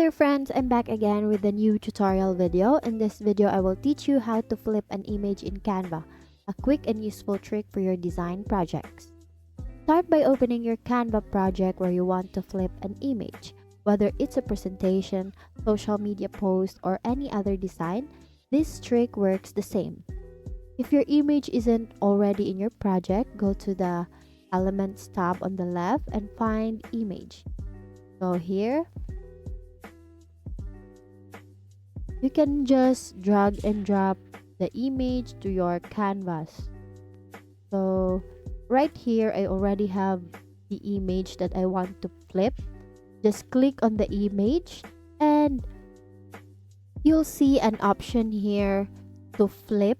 there friends, I'm back again with a new tutorial video. In this video, I will teach you how to flip an image in Canva, a quick and useful trick for your design projects. Start by opening your Canva project where you want to flip an image. Whether it's a presentation, social media post, or any other design, this trick works the same. If your image isn't already in your project, go to the Elements tab on the left and find Image. So here, you can just drag and drop the image to your canvas. So right here, I already have the image that I want to flip. Just click on the image and you'll see an option here to flip.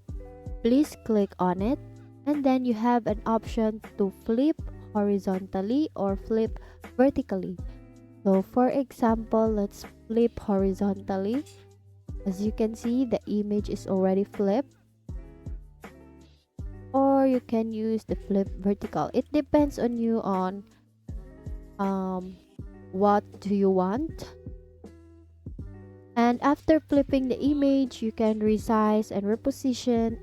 Please click on it, and then you have an option to flip horizontally or flip vertically. So for example, let's flip horizontally. As you can see, the image is already flipped, or you can use the flip vertical. It depends on you on what do you want. And after flipping the image, you can resize and reposition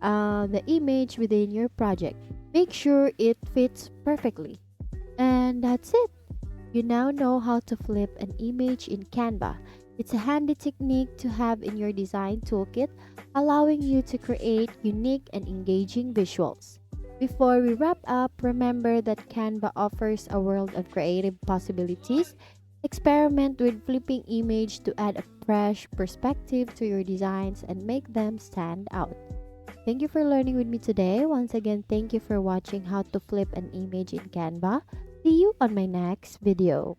the image within your project. Make sure it fits perfectly. And that's it. You now know how to flip an image in Canva. It's a handy technique to have in your design toolkit, allowing you to create unique and engaging visuals. Before we wrap up, remember that Canva offers a world of creative possibilities. Experiment with flipping image to add a fresh perspective to your designs and make them stand out. Thank you for learning with me today. Once again, thank you for watching how to flip an image in Canva. See you on my next video.